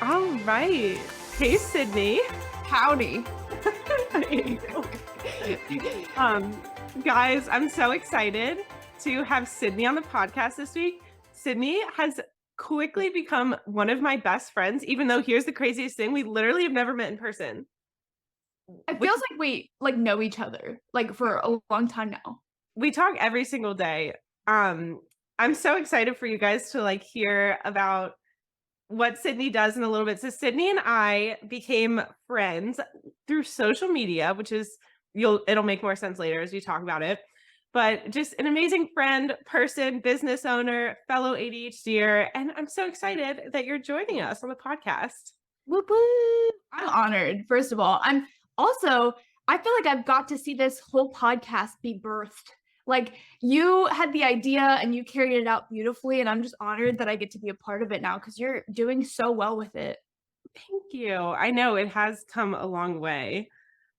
All right. Hey, Sydney. Howdy. Um, Guys, I'm so excited to have Sydney on the podcast this week. Sydney has quickly become one of my best friends, even though here's the craziest thing. We literally have never met in person. It We, feels like we know each other for a long time now. we talk every single day. I'm so excited for you guys to hear about what Sydney does in a little bit. So Sydney and I became friends through social media, which is it'll make more sense later as we talk about it. But just an amazing friend, person, business owner, fellow ADHDer, and I'm so excited that you're joining us on the podcast. Whoop whoop. I'm honored, first of all. I feel like I've got to see this whole podcast be birthed. Like, you had the idea and you carried it out beautifully, and I'm just honored that I get to be a part of it now because you're doing so well with it. Thank you. I know it has come a long way.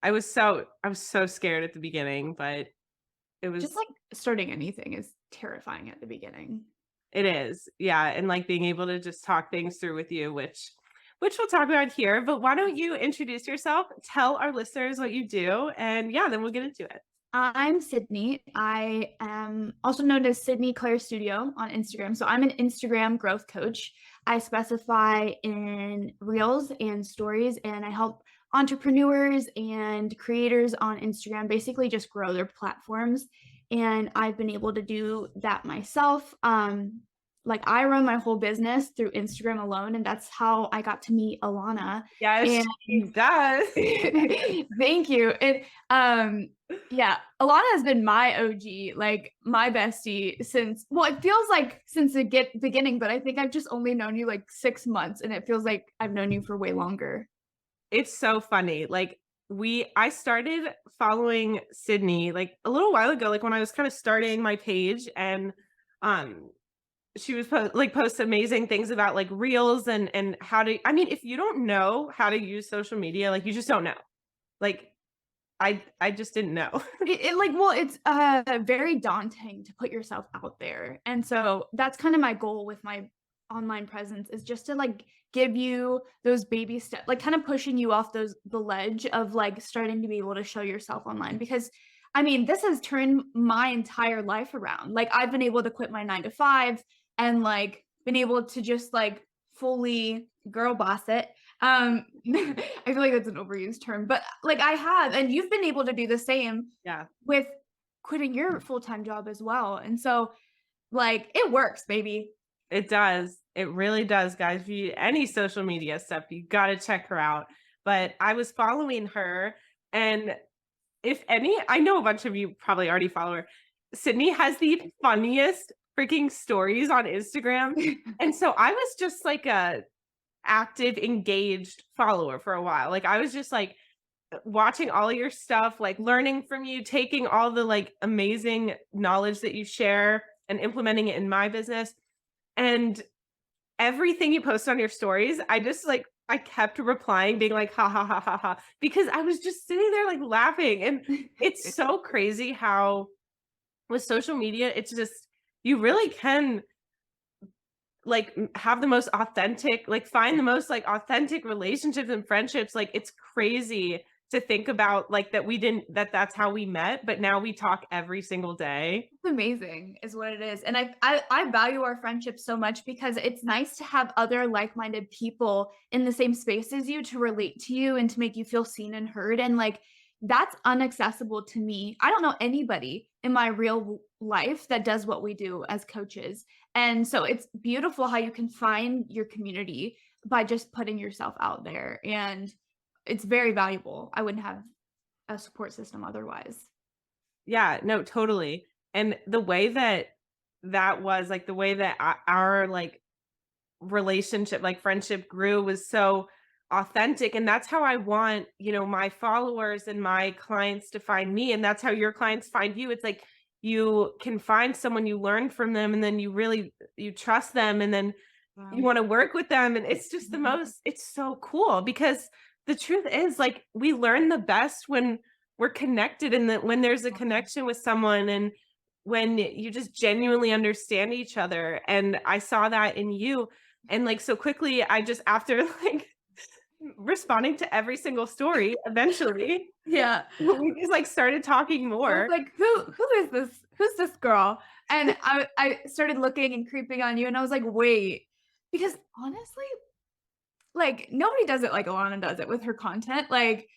I was so scared at the beginning, but it was Just like starting anything is terrifying at the beginning. It is. Yeah. And being able to just talk things through with you, which we'll talk about here. But why don't you introduce yourself, tell our listeners what you do, and then we'll get into it. I'm Sydney. I am also known as Sydney Claire Studio on Instagram. So I'm an Instagram growth coach. I specify in reels and stories, and I help entrepreneurs and creators on Instagram basically just grow their platforms. And I've been able to do that myself. I run my whole business through Instagram alone, and that's how I got to meet Alana. Yes, she does. Thank you. Yeah, Alana has been my OG, my bestie since, it feels like since the beginning, but I think I've just only known you 6 months, and it feels like I've known you for way longer. It's so funny. I started following Sydney a little while ago, when I was kind of starting my page, and she was post amazing things about reels and how to, if you don't know how to use social media, you just don't know. I just didn't know. It's very daunting to put yourself out there. And so that's kind of my goal with my online presence, is just to give you those baby steps, kind of pushing you off the ledge of starting to be able to show yourself online. Because this has turned my entire life around. I've been able to quit my 9-to-5 and been able to just fully girl boss it. I feel like that's an overused term, but I have, and you've been able to do the same with quitting your full-time job as well. And so it works, baby. It does. It really does, guys. If you any social media stuff, you got to check her out. But I was following her, and I know a bunch of you probably already follow her. Sydney has the funniest freaking stories on Instagram. And so I was just a active, engaged follower for a while. I was just watching all your stuff, learning from you, taking all the amazing knowledge that you share and implementing it in my business. And everything you post on your stories, I just I kept replying, being ha ha ha ha ha, because I was just sitting there laughing. And it's so crazy how with social media, it's just, you really can have the most authentic, find the most authentic relationships and friendships. It's crazy to think about that's how we met, but now we talk every single day. It's amazing is what it is. And I value our friendship so much because it's nice to have other like-minded people in the same space as you to relate to you and to make you feel seen and heard. And that's inaccessible to me. I don't know anybody in my real life that does what we do as coaches. And so it's beautiful how you can find your community by just putting yourself out there. And it's very valuable. I wouldn't have a support system otherwise. Yeah, no, totally. And the way that was the way that our relationship, friendship grew was so authentic. And that's how I want, my followers and my clients to find me. And that's how your clients find you. It's you can find someone, you learn from them, and then you trust them, and then you want to work with them. And it's just it's so cool, because the truth is we learn the best when we're connected, and when there's a connection with someone, and when you just genuinely understand each other. And I saw that in you. And like so quickly, I just after like responding to every single story, eventually Yeah. we just like started talking I was more. like, who is this? Who's this girl? And I started looking and creeping on you, and I was like, wait, because honestly, like nobody does it like Alana does it with her content. Like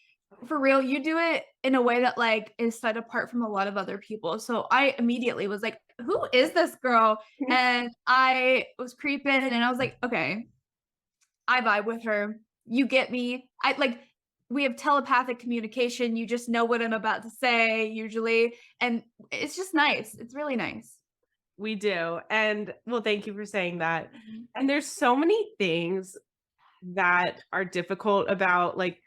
for real, you do it in a way that like is set apart from a lot of other people. So I immediately was like, who is this girl? And I was creeping and I was like, okay, I vibe with her. You get me. I like we have telepathic communication. You just know what I'm about to say usually. And it's just nice. It's really nice. We do. And well, thank you for saying that. Mhm. And there's so many things that are difficult about like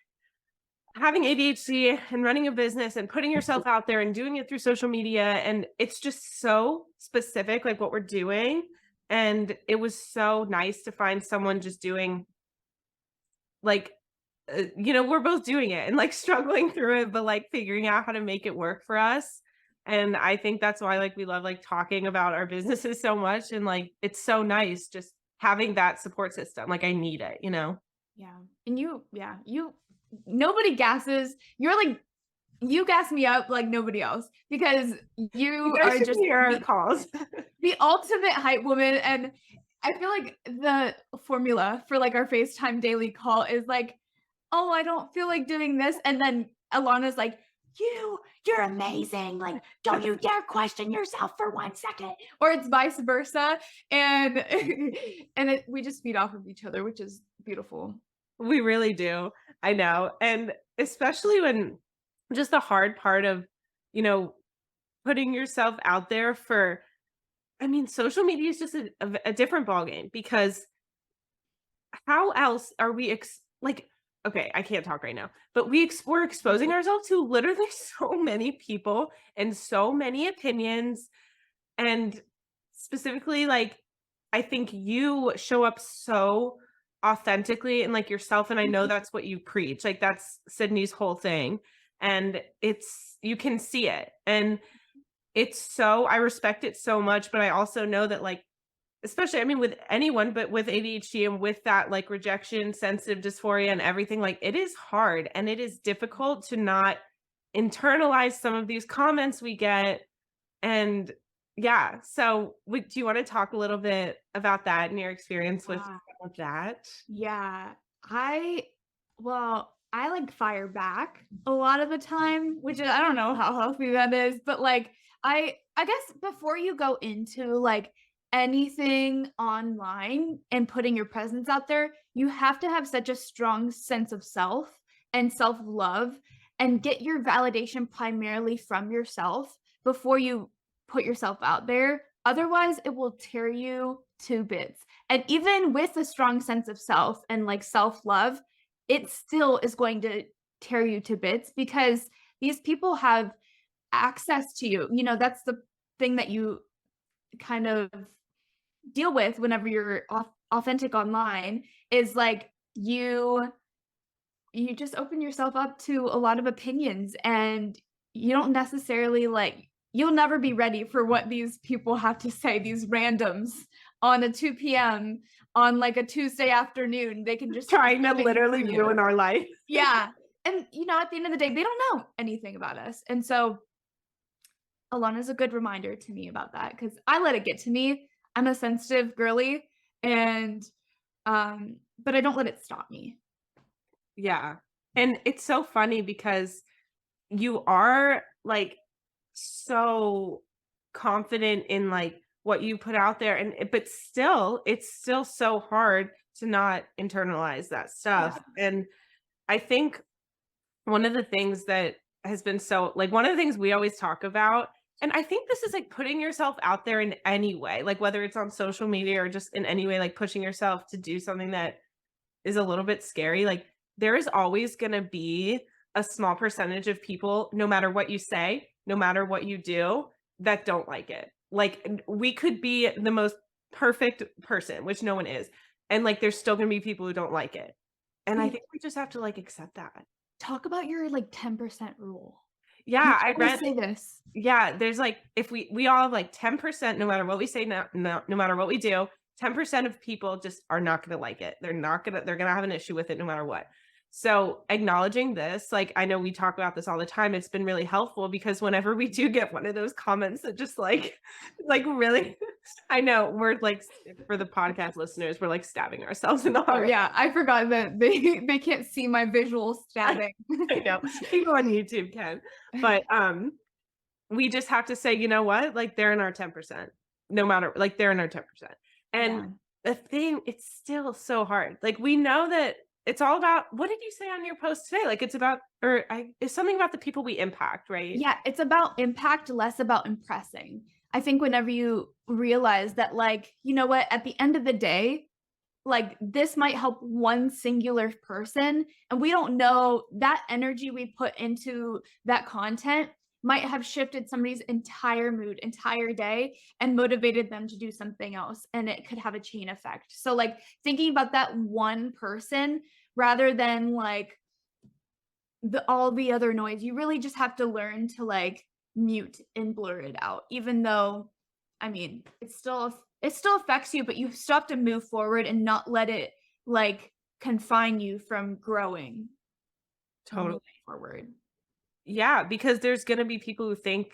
having ADHD and running a business and putting yourself out there and doing it through social media. And it's just so specific, like what we're doing. And it was so nice to find someone just doing like, we're both doing it and like struggling through it, but like figuring out how to make it work for us. And I think that's why like we love like talking about our businesses so much. And like it's so nice just having that support system. Like I need it, you know? Yeah. And you nobody gasses. You're like you gas me up like nobody else because You you guys are should just hear our calls. the ultimate hype woman. And I feel like the formula for like our FaceTime daily call is like, oh, I don't feel like doing this. And then Alana's like, you're amazing. Like, don't you dare question yourself for 1 second. Or it's vice versa. And we just feed off of each other, which is beautiful. We really do. I know. And especially when just the hard part of, you know, putting yourself out there for, I mean, social media is just a different ballgame because how else are we like, okay, I can't talk right now, but we're exposing ourselves to literally so many people and so many opinions. And specifically, like, I think you show up so authentically and like yourself. And I know Mhm. that's what you preach. Like, that's Sydney's whole thing. And you can see it. And I respect it so much. But I also know that, like, especially, I mean, with anyone, but with ADHD and with that like rejection, sensitive dysphoria, and everything, like, it is hard and it is difficult to not internalize some of these comments we get and yeah, so do you wanna talk a little bit about that and your experience with Yeah. that? Yeah. I I like fire back a lot of the time, which I don't know how healthy that is, but like I guess before you go into like anything online and putting your presence out there, you have to have such a strong sense of self and self-love and get your validation primarily from yourself before you put yourself out there. Otherwise, it will tear you to bits. And even with a strong sense of self and like self-love, it still is going to tear you to bits because these people have access to you. You know, that's the thing that you kind of deal with whenever you're authentic online is like you just open yourself up to a lot of opinions and you don't necessarily like you'll never be ready for what these people have to say, these randoms on a 2 p.m. on like a Tuesday afternoon. They can just Trying to spit literally for you. ruin our life. Yeah. And you know, at the end of the day, they don't know anything about us. And so Alana's a good reminder to me about that because I let it get to me. I'm a sensitive girly and but I don't let it stop me. Yeah, and it's so funny because you are, like, so confident in, like, what you put out there, but still, it's still so hard to not internalize that Yeah. stuff, and I think one of the things that has been so like, one of the things we always talk about and I think this is, like, putting yourself out there in any way, like, whether it's on social media or just in any way, like, pushing yourself to do something that is a little bit scary, like, there is always gonna be a small percentage of people, no matter what you say, no matter what you do, that don't like it. Like, we could be the most perfect person, which no one is, and, like, there's still gonna be people who don't like it, and I See, think we just have to, like, accept that. talk about your like 10% rule. You Yeah, I always read say this. yeah, there's, like if we all have, like, 10% no matter what we say, no matter what we do, 10% of people just are not going to like it. They're going to have an issue with it no matter what. So acknowledging this, like, I know we talk about this all the time. It's been really helpful because whenever we do get one of those comments that just like really, I know we're like, for the podcast listeners, we're like stabbing ourselves in the Oh heart. yeah, I forgot that they can't see my visual stabbing. I know people on YouTube can, but we just have to say, you know what? Like they're in our 10%, no matter like they're in our 10%. Yeah. And the thing, it's still so hard. Like we know that it's all about what did you say on your post today? Like it's about, it's something about the people we impact, right? Yeah, it's about impact, less about impressing. I think whenever you realize that, like, you know what, at the end of the day, like this might help one singular person, and we don't know that energy we put into that content might have shifted somebody's entire mood, entire day, and motivated them to do something else. And it could have a chain effect. So, like, thinking about that one person rather than like all the other noise, you really just have to learn to like mute and blur it out, even though, I mean, it still affects you, but you still have to move forward and not let it like confine you from growing and Totally. moving forward. Yeah, because there's gonna be people who think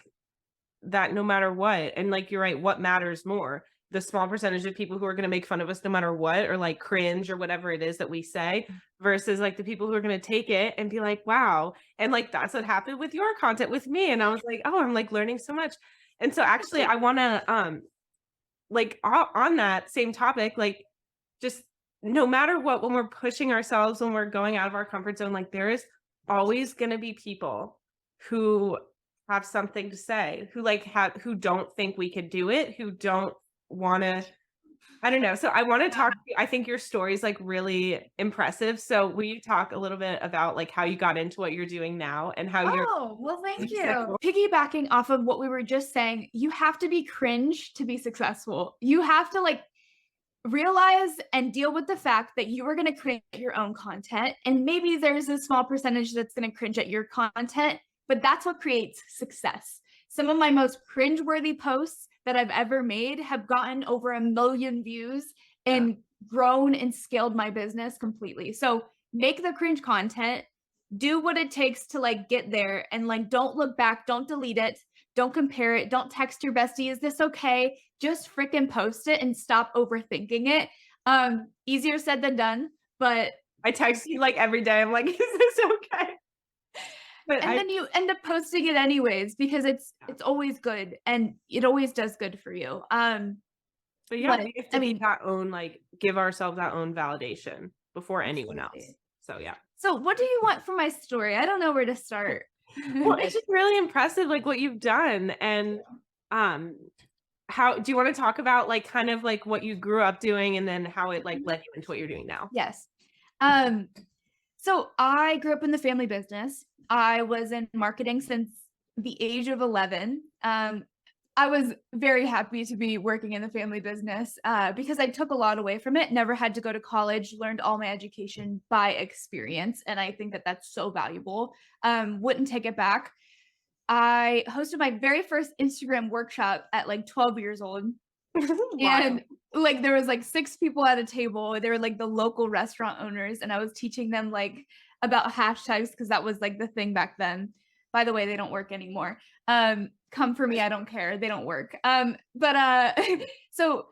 that no matter what, and like you're right, what matters more? The small percentage of people who are gonna make fun of us no matter what, or like cringe or whatever it is that we say, versus like the people who are gonna take it and be like, wow. And like that's what happened with your content with me. And I was like, oh, I'm like learning so much. And so actually I wanna like on that same topic, like just no matter what, when we're pushing ourselves, when we're going out of our comfort zone, like there is always going to be people who have something to say, who like who don't think we could do it, who don't want to, I don't know. So I want to talk, I think your story is like really impressive. So will you talk a little bit about like how you got into what you're doing now and how you're Oh, well, thank you. successful? Piggybacking off of what we were just saying, you have to be cringe to be successful. You have to like realize and deal with the fact that you are going to create your own content. And maybe there's a small percentage that's going to cringe at your content, but that's what creates success. Some of my most cringeworthy posts that I've ever made have gotten over 1 million views and grown and scaled my business completely. So make the cringe content, do what it takes to like get there, and like don't look back, don't delete it, don't compare it, don't text your bestie, is this okay? Just freaking post it and stop overthinking it. Easier said than done, but I text you like every day. I'm like, is this okay? But and I, then you end up posting it anyways because it's always good and it always does good for you. but yeah, But we have I to be mean, that own, like give ourselves that own validation before anyone else. absolutely. So yeah. So what do you want from my story? I don't know where to start. Well, it's just really impressive, like what you've done. And um how do you want to talk about like kind of like what you grew up doing and then how it like led you into what you're doing now? Yes. Um, so I grew up in the family business. I was in marketing since the age of 11. I was very happy to be working in the family business because I took a lot away from it, never had to go to college, learned all my education by experience. And I think that that's so valuable. Wouldn't take it back. I hosted my very first Instagram workshop at like 12 years old. Wild. And like there was like 6 people at a table. They were like the local restaurant owners, and I was teaching them like about hashtags because that was like the thing back then. By the way, they don't work anymore. Come for me, I don't care. They don't work. But so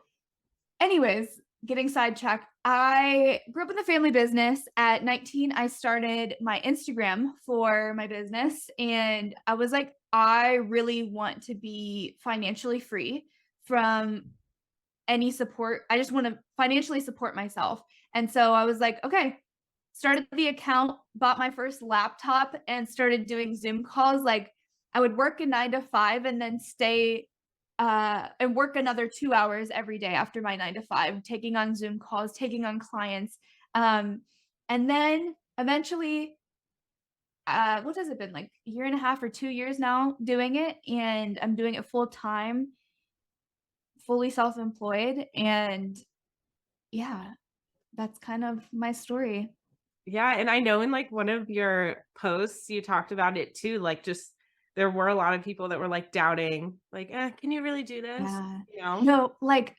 anyways, getting sidetracked. I grew up in the family business. At 19, I started my Instagram for my business, and I was like, I really want to be financially free from any support. I just want to financially support myself. And so I was like, okay, started the account, bought my first laptop, and started doing Zoom calls. Like I would work a 9 to 5 and then stay and work another 2 hours every day after my 9 to 5, taking on Zoom calls, taking on clients. And then eventually, what has it been, like a year and a half or 2 years now doing it, and I'm doing it full time, fully self-employed, and yeah, that's kind of my story. Yeah, and I know in like one of your posts you talked about it too, like just there were a lot of people that were like doubting, like, can you really do this? Yeah. You know? No, like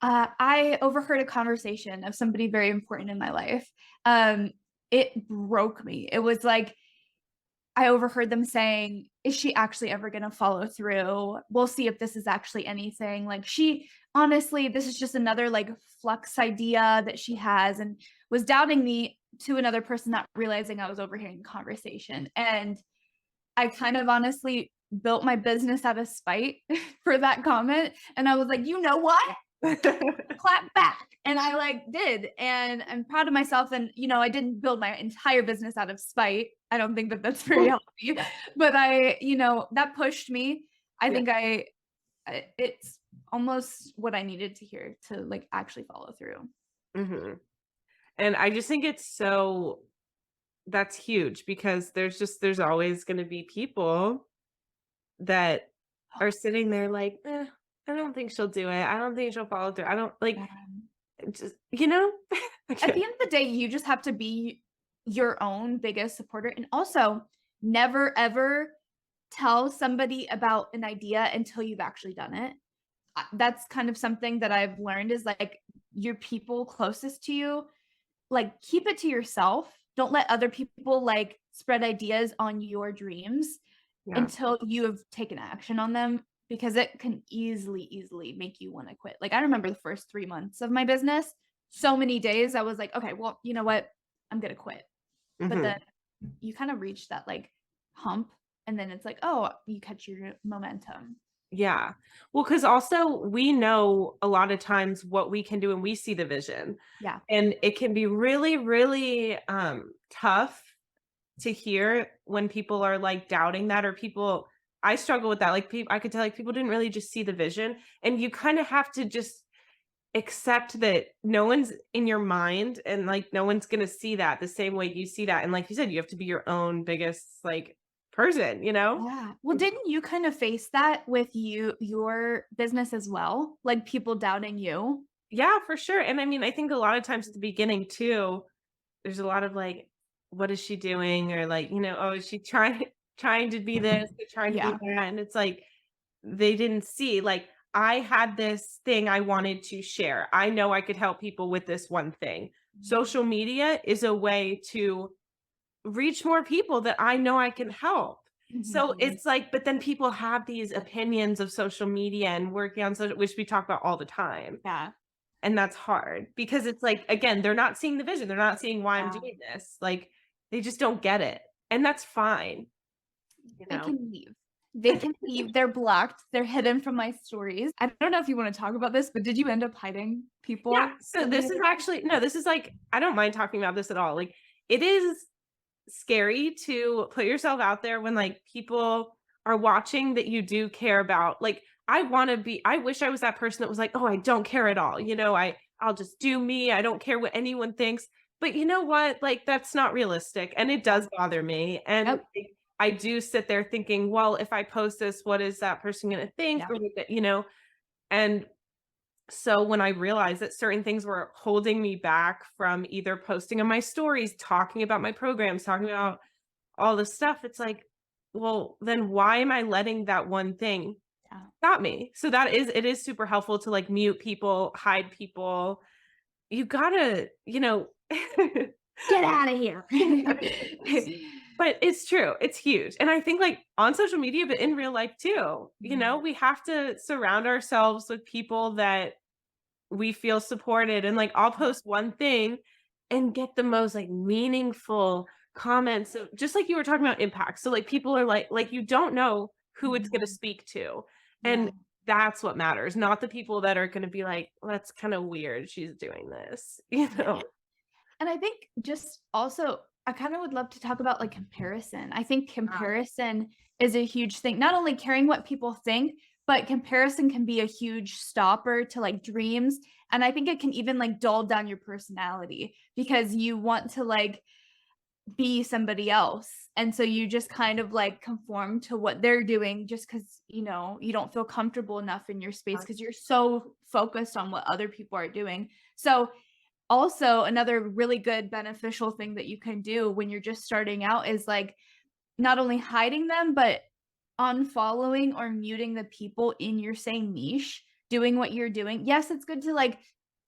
I overheard a conversation of somebody very important in my life. Um, it broke me. It was like I overheard them saying, "Is she actually ever gonna follow through? We'll see if this is actually anything." Like, she honestly, this is just another, like, flux idea that she has, and was doubting me to another person, not realizing I was overhearing the conversation, and I kind of honestly built my business out of spite for that comment, and I was like, "You know what? Clap back." And I, like, did, and I'm proud of myself, and, I didn't build my entire business out of spite. I don't think that that's very healthy, but that pushed me. I Yeah. think it's almost what I needed to hear to, like, actually follow through. Mhm. And I just think it's so that's huge because there's always gonna be people that are sitting there like, I don't think she'll do it. I don't think she'll follow through. I don't like just At Okay. the end of the day, you just have to be your own biggest supporter, and also never ever tell somebody about an idea until you've actually done it. That's kind of something that I've learned is, like, your people closest to you, like, keep it to yourself. Don't let other people, like, spread ideas on your dreams Yeah. until you have taken action on them, because it can easily make you wanna quit. Like, I remember the first 3 months of my business, so many days I was like, "Okay, well, you know what? I'm gonna quit." But then Mhm. you kind of reach that, like, hump, and then it's like, "Oh," you catch your momentum. Yeah. Well, because also we know a lot of times what we can do and we see the vision. Yeah. And it can be really, really tough to hear when people are like doubting that or people I struggle with that. Like people I could tell like people didn't really just see the vision. And you kind of have to just accept that no one's in your mind and like no one's gonna see that the same way you see that. And like you said, you have to be your own biggest like person, you know? Yeah. Well, didn't you kind of face that with your business as well? Like, people doubting you? Yeah, for sure. And I mean, I think a lot of times at the beginning too, there's a lot of like, what is she doing? Or like, oh, is she trying trying to be this or trying to be Yeah. that? And it's like they didn't see like I had this thing I wanted to share. I know I could help people with this one thing. Social media is a way to reach more people that I know I can help. So Mhm. it's like, but then people have these opinions of social media and working on social, which we talk about all the time. Yeah. And that's hard because it's like, again, they're not seeing the vision. They're not seeing why I'm Yeah. doing this. Like, they just don't get it. And that's fine, you They know? can leave. They can leave. They're blocked. They're hidden from my stories. I don't know if you wanna talk about this, but did you end up hiding Yeah. people So from me this as is well? actually, no, this is like, I don't mind talking about this at all. Like, it is scary to put yourself out there when like people are watching that you do care about. Like, I wish I was that person that was like, oh, I don't care at all. I'll just do me. I don't care what anyone thinks. But you know what? Like, that's not realistic. And it Yeah. does bother me. And Yep. like, I do sit there thinking, well, if I post this, what is that person going to think? Yeah. And so when I realized that certain things were holding me back from either posting on my stories, talking about my programs, talking about all this stuff, it's like, well, then why am I letting that one thing Yeah. stop me? So it is super helpful to like mute people, hide people. You gotta, Get out of here. but it's true. It's huge. And I think like on social media, but in real life too, Mhm. we have to surround ourselves with people that we feel supported. And like I'll post one thing and get the most like meaningful comments. So just like you were talking about impact. So like people are like you don't know who it's gonna Mhm. speak to. Yeah. And that's what matters, not the people that are gonna be like, "Well, that's kind of weird she's doing this, you Yeah. know? And I think just also, I kind of would love to talk about like comparison. I think comparison is a huge thing. Not only caring what people think, but comparison can be a huge stopper to like dreams. And I think it can even like dull down your personality because you want to like be somebody else. And so you just kind of like conform to what they're doing just because, you don't feel comfortable enough in your space because you're so focused on what other people are doing. So also, another really good beneficial thing that you can do when you're just starting out is, like, not only hiding them, but unfollowing or muting the people in your same niche doing what you're doing. Yes, it's good to like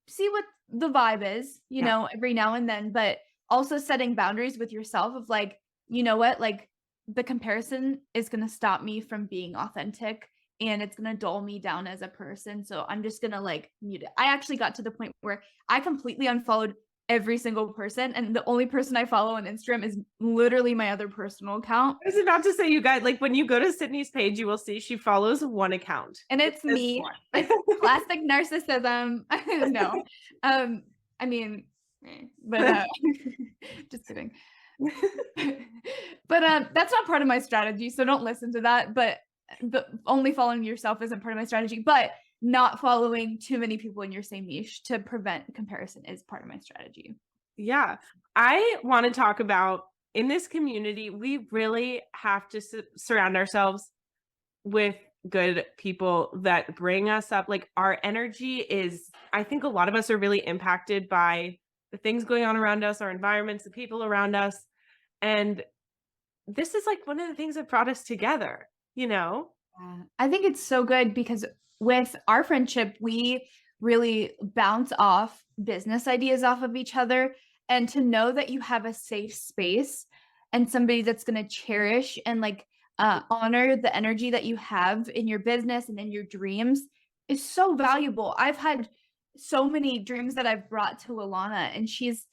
see what the vibe is, Yeah. every now and then, but also setting boundaries with yourself of like, you know what, like the comparison is going to stop me from being authentic and it's going to dull me down as a person. So I'm just going to like mute it. I actually got to the point where I completely unfollowed every single person. And the only person I follow on Instagram is literally my other personal account. I was about to say, you guys, like when you go to Sydney's page, you will see she follows one account. And it's Just me. one. It's classic narcissism. No. I mean, but just kidding. But that's not part of my strategy, so don't listen to that. But only following yourself isn't part of my strategy. But not following too many people in your same niche to prevent comparison is part of my strategy. Yeah. I want to talk about in this community, we really have to surround ourselves with good people that bring us up. Like our energy is, I think a lot of us are really impacted by the things going on around us, our environments, the people around us. And this is like one of the things that brought us together, you know? Yeah. I think it's so good because with our friendship, we really bounce off business ideas off of each other. And to know that you have a safe space and somebody that's going to cherish and like honor the energy that you have in your business and in your dreams is so valuable. I've had so many dreams that I've brought to Alana, and she's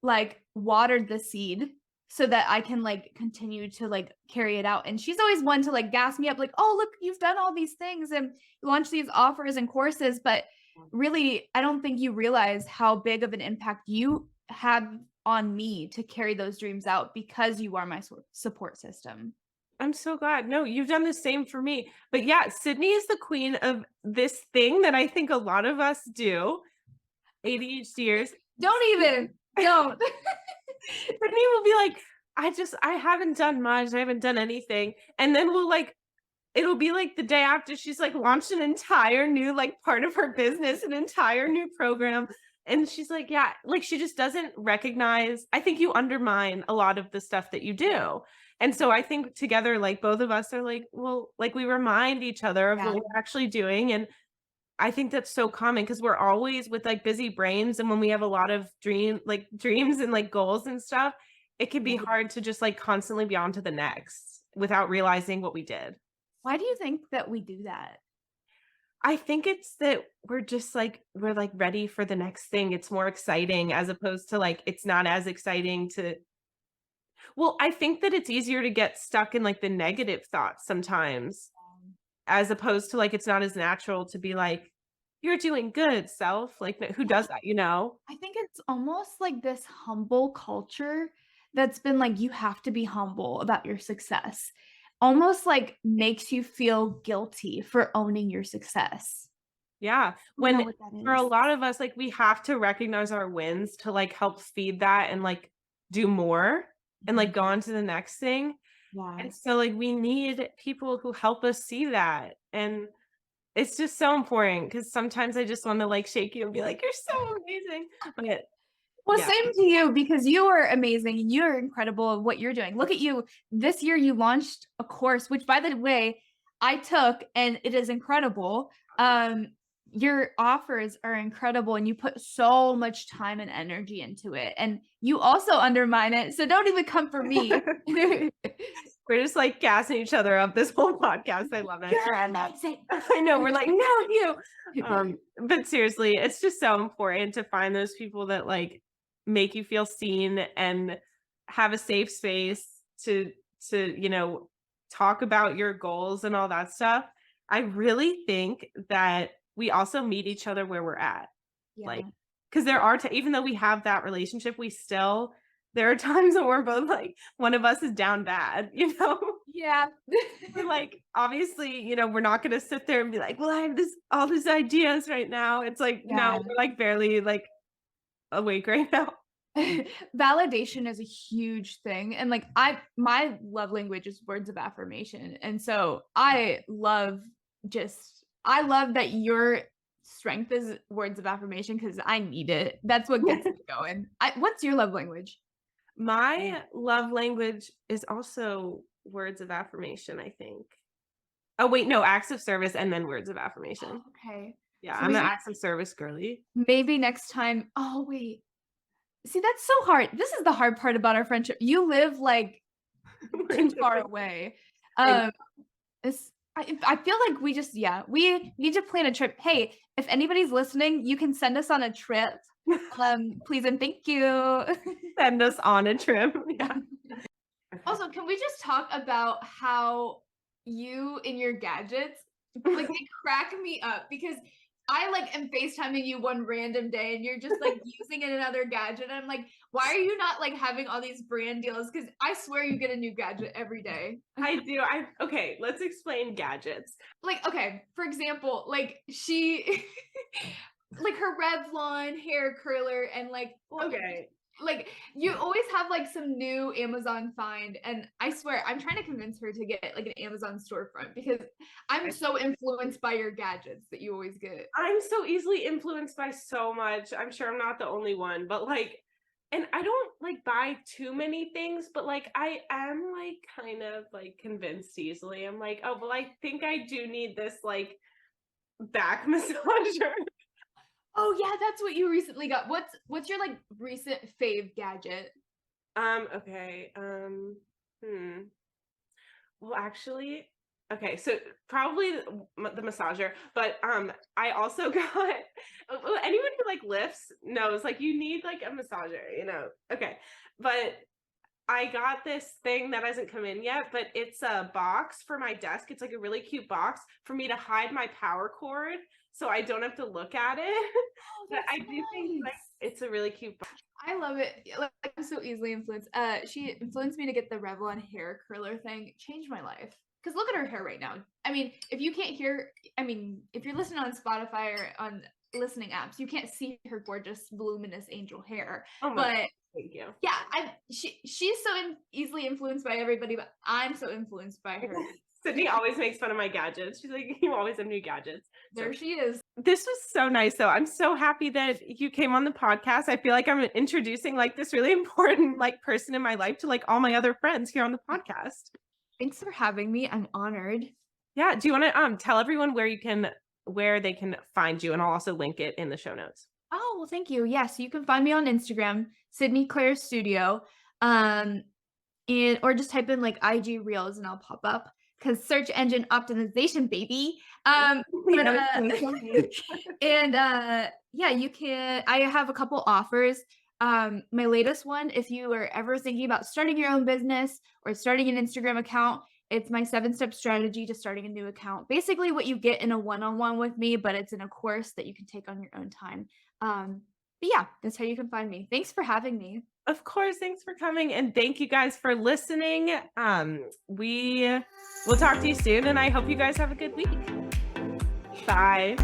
like watered the seed so that I can like continue to like carry it out. And she's always one to like gas me up, like, oh, look, you've done all these things and launch these offers and courses. But really, I don't think you realize how big of an impact you had on me to carry those dreams out because you are my support system. I'm so glad. No, you've done the same for me. But yeah, Sydney is the queen of this thing that I think a lot of us do. ADHDers. Don't even, don't. Sydney will be like, I haven't done much. I haven't done anything. And then it'll be like the day after she's like launched an entire new like part of her business, an entire new program. And she's like, yeah, like she just doesn't recognize. I think you undermine a lot of the stuff that you do. And so I think together, like both of us are like, well, like we remind each other of what we're actually doing. And I think that's so common because we're always with like busy brains. And when we have a lot of dreams and like goals and stuff, it can be hard to just like constantly be on to the next without realizing what we did. Why do you think that we do that? I think it's that we're like ready for the next thing. It's more exciting as opposed to like it's not as exciting to well, I think that it's easier to get stuck in like the negative thoughts sometimes as opposed to like it's not as natural to be like you're doing good, self. Like who does that, you know? I think it's almost like this humble culture that's been like, you have to be humble about your success. Almost like makes you feel guilty for owning your success. Yeah. I don't know When what that for a is. lot of us, like we have to recognize our wins to like help feed that and like do more and like go on to the next thing. Yeah. And so like we need people who help us see that. And it's just so important because sometimes I just want to like shake you and be like, you're so amazing. But Well, yeah. same to you because you are amazing. You're incredible at what you're doing. Look at you. This year you launched a course, which by the way, I took and it is incredible. Your offers are incredible and you put so much time and energy into it. And you also undermine it. So don't even come for me. We're just like gassing each other up this whole podcast. I love it. You're amazing. I know we're like, no, you. But seriously, it's just so important to find those people that like make you feel seen and have a safe space to talk about your goals and all that stuff. I really think that we also meet each other where we're at. Like, Yeah. because there are even though we have that relationship, there are times when we're both like one of us is down bad, you know? Yeah. We're like, obviously, we're not gonna sit there and be like, well, I have all these ideas right now. It's like, no, Yeah. we're like barely like awake right now. Validation is a huge thing. And like my love language is words of affirmation. And so I love that your strength is words of affirmation because I need it. That's what gets me going. What's your love language? My love language is also words of affirmation, I think. Oh, wait, no, acts of service and then words of affirmation. Okay. Yeah, So I'm an maybe acts of service girly. maybe next time. Oh, wait. See, that's so hard. This is the hard part about our friendship. You live, like, We're in too far different away. I know. Um, I feel like we just yeah, we need to plan a trip. Hey, if anybody's listening, you can send us on a trip. Please and thank you. Send us on a trip. Yeah. Okay. Also, can we just talk about how you and your gadgets, like, they crack me up because I, like, am FaceTiming you one random day and you're just, like, using another gadget. I'm like, "Why are you not, like, having all these brand deals?" Because I swear you get a new gadget every day. I do. Okay, let's explain gadgets. Like, okay, for example, like, she like, her Revlon hair curler and, Okay. like, you always have, like, some new Amazon find, and I swear, I'm trying to convince her to get, like, an Amazon storefront because I'm so influenced by your gadgets that you always get. I'm so easily influenced by so much. I'm sure I'm not the only one, but and I don't like buy too many things, but like I am like kind of like convinced easily. I'm like, oh, well, I think I do need this like back massager. Oh, yeah, that's what you recently got. What's your, like, recent fave gadget? Okay. Hmm. Well, actually, okay, so probably the massager, but I also got well, anyone who like lifts knows like you need like a massager, you know. Okay. But I got this thing that hasn't come in yet, but it's a box for my desk. It's like a really cute box for me to hide my power cord so I don't have to look at it. Oh, But that's I do think like nice. it's a really cute box. I love it. Yeah, like, I'm so easily influenced. She influenced me to get the Revlon hair curler thing. Changed my life. Cause look at her hair right now. I mean, if you can't hear, I mean, if you're listening on Spotify or on listening apps, you can't see her gorgeous, voluminous angel hair. Oh my God, But thank you. yeah, she's so easily influenced by everybody, but I'm so influenced by her. Sydney always makes fun of my gadgets. She's like, you always have new gadgets. So There she is. this was so nice though. I'm so happy that you came on the podcast. I feel like I'm introducing like this really important like person in my life to like all my other friends here on the podcast. Thanks for having me. I'm honored. Yeah. Do you want to tell everyone where they can find you? And I'll also link it in the show notes. Oh, well, thank you. Yeah, so you can find me on Instagram, Sydney Claire Studio. And or just type in like IG Reels and I'll pop up because search engine optimization, baby. But Yeah, thanks so much. and yeah, you can. I have a couple offers. My latest one, if you are ever thinking about starting your own business or starting an Instagram account, it's my 7-step strategy to starting a new account. Basically, what you get in a one-on-one with me, but it's in a course that you can take on your own time. But yeah, that's how you can find me. Thanks for having me. Of course, thanks for coming and thank you guys for listening. We will talk to you soon and I hope you guys have a good week. Bye.